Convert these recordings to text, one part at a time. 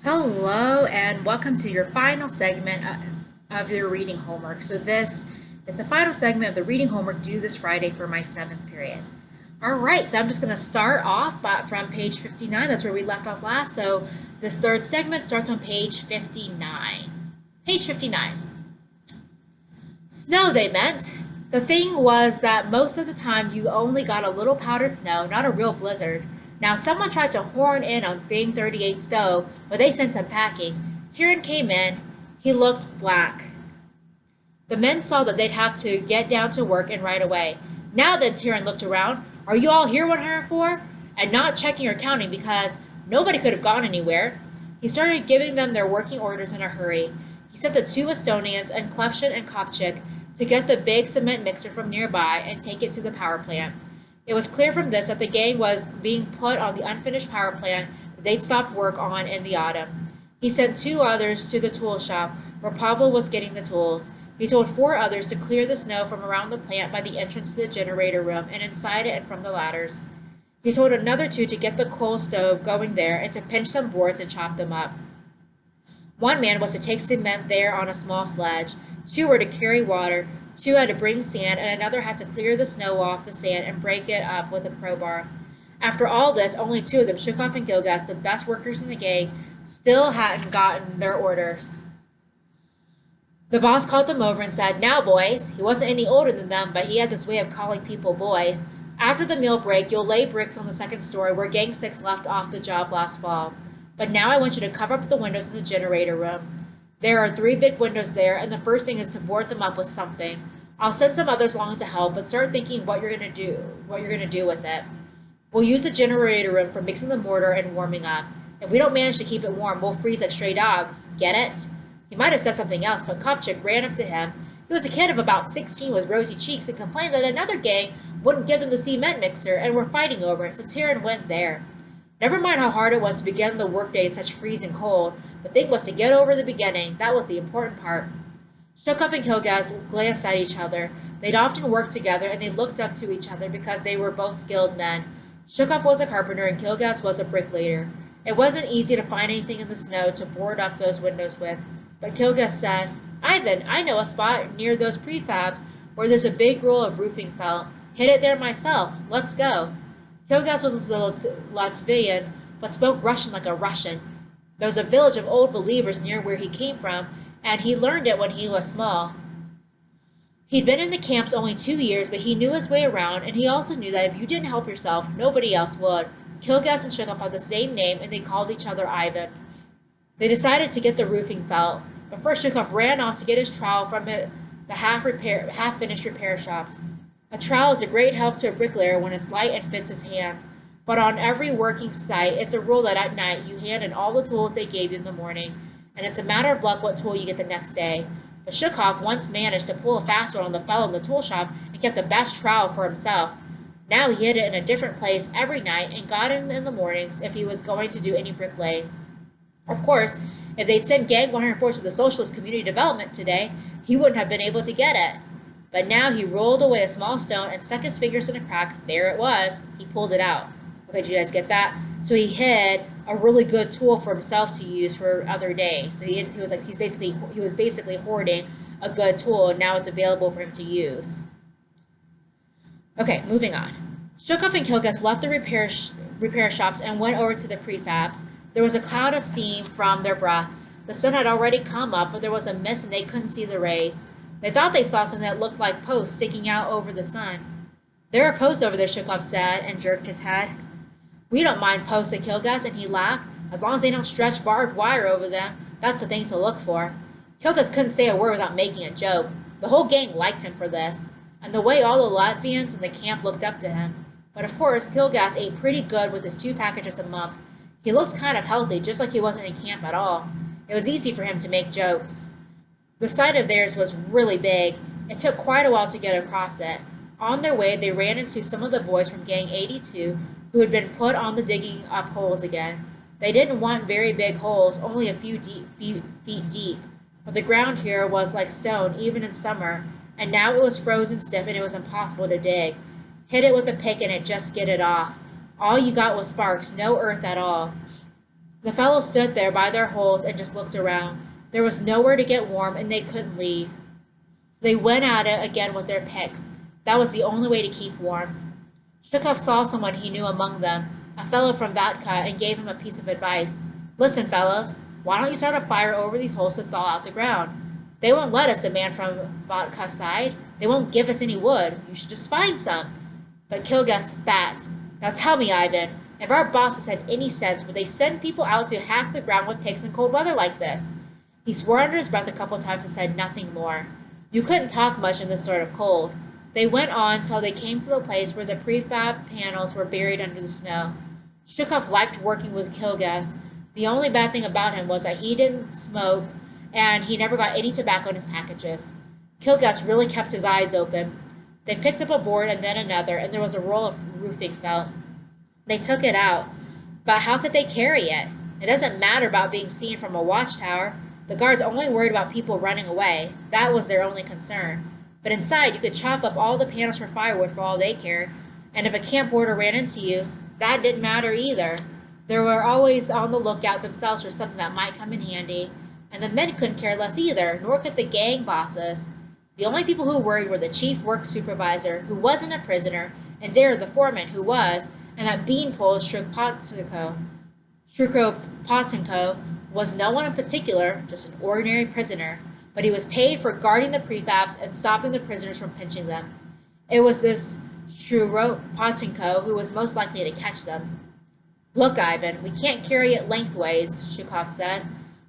Hello, and welcome to your final segment of your reading homework. So, this is the final segment of the reading homework due this Friday for my seventh period. All right, so I'm just going to start off from page 59. That's where we left off last. So, this third segment starts on page 59. Page 59. Snow, they meant. The thing was that most of the time you only got a little powdered snow, not a real blizzard. Now, someone tried to horn in on Thing 38 stove, but they sent him packing. Tyrion came in. He looked black. The men saw that they'd have to get down to work and right away. Now then, Tyrion looked around. Are you all here 104? And not checking or counting because nobody could have gone anywhere. He started giving them their working orders in a hurry. He sent the two Estonians and Klefshin and Kopchik to get the big cement mixer from nearby and take it to the power plant. It was clear from this that the gang was being put on the unfinished power plant that they'd stopped work on in the autumn. He sent two others to the tool shop where Pavel was getting the tools. He told four others to clear the snow from around the plant by the entrance to the generator room and inside it and from the ladders. He told another two to get the coal stove going there and to pinch some boards and chop them up. One man was to take cement there on a small sledge, two were to carry water, two had to bring sand, and another had to clear the snow off the sand and break it up with a crowbar. After all this, only two of them, Shukov and Gilgas, the best workers in the gang, still hadn't gotten their orders. The boss called them over and said, Now, boys, he wasn't any older than them, but he had this way of calling people boys. After the meal break, you'll lay bricks on the second story where Gang 6 left off the job last fall. But now I want you to cover up the windows in the generator room. There are three big windows there, and the first thing is to board them up with something. I'll send some others along to help, but start thinking what you're gonna do with it. We'll use the generator room for mixing the mortar and warming up. If we don't manage to keep it warm, we'll freeze like stray dogs. Get it? He might have said something else, but Kopchik ran up to him. He was a kid of about 16 with rosy cheeks and complained that another gang wouldn't give them the cement mixer and were fighting over it, so Tyrion went there. Never mind how hard it was to begin the workday in such freezing cold. The thing was to get over the beginning. That was the important part. Shukov and Kilgaz glanced at each other. They'd often worked together, and they looked up to each other because they were both skilled men. Shukov was a carpenter, and Kilgaz was a bricklayer. It wasn't easy to find anything in the snow to board up those windows with, but Kilgaz said, Ivan, I know a spot near those prefabs where there's a big roll of roofing felt. Hid it there myself. Let's go. Kilgaz was a Latvian, but spoke Russian like a Russian. There was a village of old believers near where he came from, and he learned it when he was small. He'd been in the camps only 2 years, but he knew his way around, and he also knew that if you didn't help yourself, nobody else would. Kilgaz and Shukov had the same name, and they called each other Ivan. They decided to get the roofing felt, but first Shukov ran off to get his trowel from the half-finished repair shops. A trowel is a great help to a bricklayer when it's light and fits his hand. But on every working site, it's a rule that at night you hand in all the tools they gave you in the morning, and it's a matter of luck what tool you get the next day. But Shukov once managed to pull a fast one on the fellow in the tool shop and kept the best trowel for himself. Now he hid it in a different place every night and got it in the mornings if he was going to do any bricklaying. Of course, if they'd sent Gang 104 to the Socialist Community Development today, he wouldn't have been able to get it. But now he rolled away a small stone and stuck his fingers in a crack. There it was. He pulled it out. Okay, did you guys get that? So he hid a really good tool for himself to use for other days. So he was basically hoarding a good tool, and now it's available for him to use. Okay, moving on. Shukov and Kilgaz left the repair shops and went over to the prefabs. There was a cloud of steam from their breath. The sun had already come up, but there was a mist and they couldn't see the rays. They thought they saw something that looked like posts sticking out over the sun. There are posts over there, Shukov said, and jerked his head. We don't mind posts, said Kilgaz, and he laughed. As long as they don't stretch barbed wire over them, that's the thing to look for. Kilgaz couldn't say a word without making a joke. The whole gang liked him for this, and the way all the Latvians in the camp looked up to him. But of course, Kilgaz ate pretty good with his 2 packages a month. He looked kind of healthy, just like he wasn't in camp at all. It was easy for him to make jokes. The site of theirs was really big. It took quite a while to get across it. On their way, they ran into some of the boys from Gang 82 who had been put on the digging up holes again. They didn't want very big holes, only a few feet deep. But the ground here was like stone, even in summer, and now it was frozen stiff and it was impossible to dig. Hit it with a pick and it just skidded off. All you got was sparks, no earth at all. The fellows stood there by their holes and just looked around. There was nowhere to get warm, and they couldn't leave. So they went at it again with their picks. That was the only way to keep warm. Shukov saw someone he knew among them, a fellow from Vatka, and gave him a piece of advice. Listen, fellows, why don't you start a fire over these holes to thaw out the ground? They won't let us, the man from Vatka sighed. They won't give us any wood. You should just find some. But Kilgas spat. Now tell me, Ivan, if our bosses had any sense, would they send people out to hack the ground with picks in cold weather like this? He swore under his breath a couple times and said nothing more. You couldn't talk much in this sort of cold. They went on till they came to the place where the prefab panels were buried under the snow. Shukov liked working with Kilgas. The only bad thing about him was that he didn't smoke and he never got any tobacco in his packages. Kilgas really kept his eyes open. They picked up a board and then another, and there was a roll of roofing felt. They took it out, but how could they carry it? It doesn't matter about being seen from a watchtower. The guards only worried about people running away. That was their only concern. But inside, you could chop up all the panels for firewood for all they cared, and if a camp boarder ran into you, that didn't matter either. They were always on the lookout themselves for something that might come in handy, and the men couldn't care less either, nor could the gang bosses. The only people who worried were the chief work supervisor, who wasn't a prisoner, and Dare the foreman, who was, and that beanpole Shukropotenko was no one in particular, just an ordinary prisoner, but he was paid for guarding the prefabs and stopping the prisoners from pinching them. It was this Shukropotenko who was most likely to catch them. Look, Ivan, we can't carry it lengthways, Shukov said.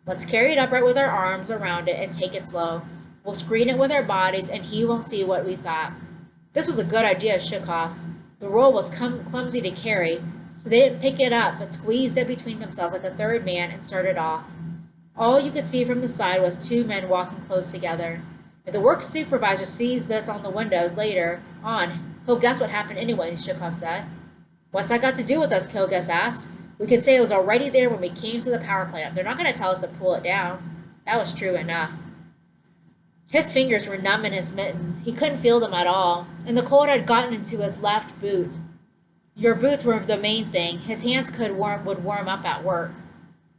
Let's carry it upright with our arms around it and take it slow. We'll screen it with our bodies, and he won't see what we've got. This was a good idea of Shukov's. The roll was clumsy to carry, so they didn't pick it up, but squeezed it between themselves like a third man and started off. All you could see from the side was two men walking close together. If the work supervisor sees this on the windows later on, he'll guess what happened anyway, Shukov said. What's that got to do with us? Kilgas asked. We could say it was already there when we came to the power plant. They're not going to tell us to pull it down. That was true enough. His fingers were numb in his mittens. He couldn't feel them at all, and the cold had gotten into his left boot. Your boots were the main thing. His hands would warm up at work.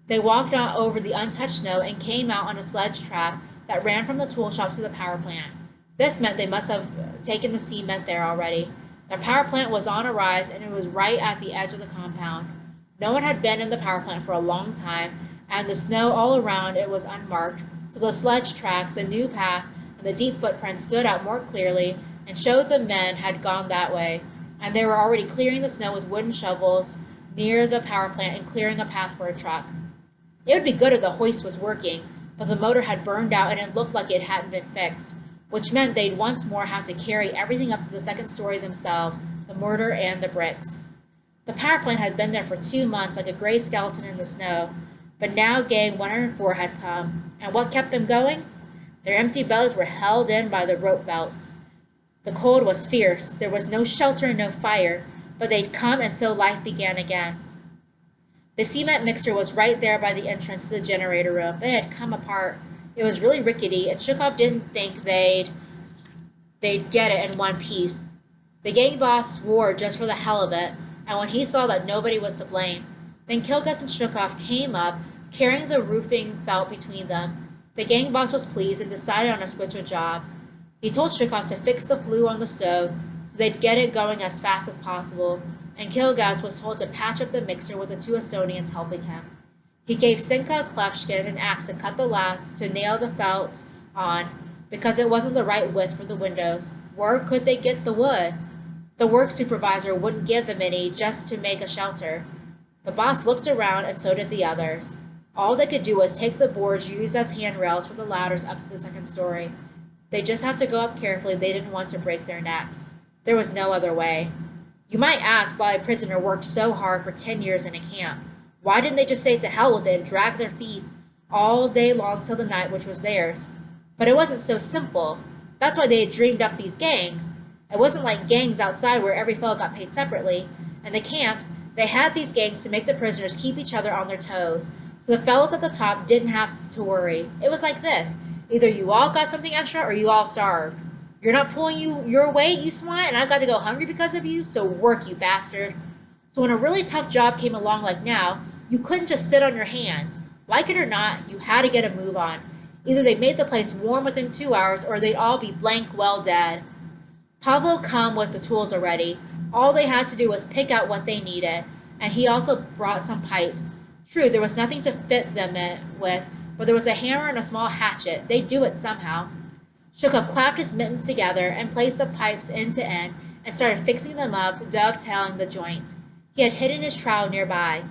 They walked out over the untouched snow and came out on a sledge track that ran from the tool shop to the power plant. This meant they must have taken the cement there already. The power plant was on a rise, and it was right at the edge of the compound. No one had been in the power plant for a long time, and the snow all around it was unmarked, so the sledge track, the new path, and the deep footprints stood out more clearly and showed the men had gone that way, and they were already clearing the snow with wooden shovels near the power plant and clearing a path for a truck. It would be good if the hoist was working, but the motor had burned out and it looked like it hadn't been fixed, which meant they'd once more have to carry everything up to the second story themselves, the mortar and the bricks. The power plant had been there for 2 months like a gray skeleton in the snow, but now Gang 104 had come, and what kept them going? Their empty bellies were held in by the rope belts. The cold was fierce, there was no shelter and no fire, but they'd come and so life began again. The cement mixer was right there by the entrance to the generator room, but it had come apart. It was really rickety, and Shukov didn't think they'd get it in one piece. The gang boss swore just for the hell of it, and when he saw that nobody was to blame, then Kilgas and Shukov came up, carrying the roofing felt between them. The gang boss was pleased and decided on a switch of jobs. He told Shukov to fix the flue on the stove so they'd get it going as fast as possible, and Kilgas was told to patch up the mixer with the two Estonians helping him. He gave Sinka Klepshkin an axe and cut the laths to nail the felt on, because it wasn't the right width for the windows. Where could they get the wood? The work supervisor wouldn't give them any just to make a shelter. The boss looked around, and so did the others. All they could do was take the boards used as handrails for the ladders up to the second story. They just have to go up carefully. They didn't want to break their necks. There was no other way. You might ask why a prisoner worked so hard for 10 years in a camp. Why didn't they just say to hell with it and drag their feet all day long till the night which was theirs? But it wasn't so simple. That's why they had dreamed up these gangs. It wasn't like gangs outside where every fellow got paid separately. In the camps, they had these gangs to make the prisoners keep each other on their toes, so the fellows at the top didn't have to worry. It was like this. Either you all got something extra or you all starved. You're not pulling your weight, you swine, and I've got to go hungry because of you, so work, you bastard. So when a really tough job came along like now, You couldn't just sit on your hands. Like it or not, you had to get a move on. Either they made the place warm within 2 hours or they'd all be blank well dead. Pablo come with the tools already. All they had to do was pick out what they needed, and he also brought some pipes. True, there was nothing to fit them with, but there was a hammer and a small hatchet. They'd do it somehow. Shukov clapped his mittens together and placed the pipes end to end and started fixing them up, dovetailing the joints. He had hidden his trowel nearby.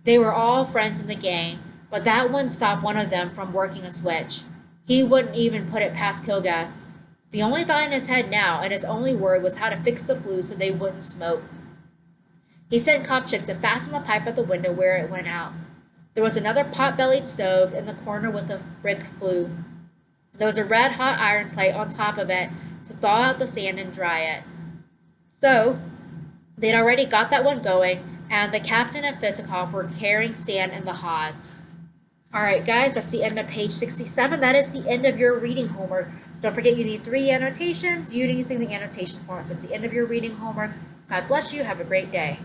They were all friends in the gang, but that wouldn't stop one of them from working a switch. He wouldn't even put it past Kilgas. The only thought in his head now, and his only worry, was how to fix the flue so they wouldn't smoke. He sent Kopchik to fasten the pipe at the window where it went out. There was another pot-bellied stove in the corner with a brick flue. There was a red-hot iron plate on top of it to thaw out the sand and dry it. So, they'd already got that one going, and the captain and Fitikov were carrying sand in the hods. Alright guys, that's the end of page 67. That is the end of your reading homework. Don't forget you need 3 annotations using the annotation form. So it's the end of your reading homework. God bless you. Have a great day.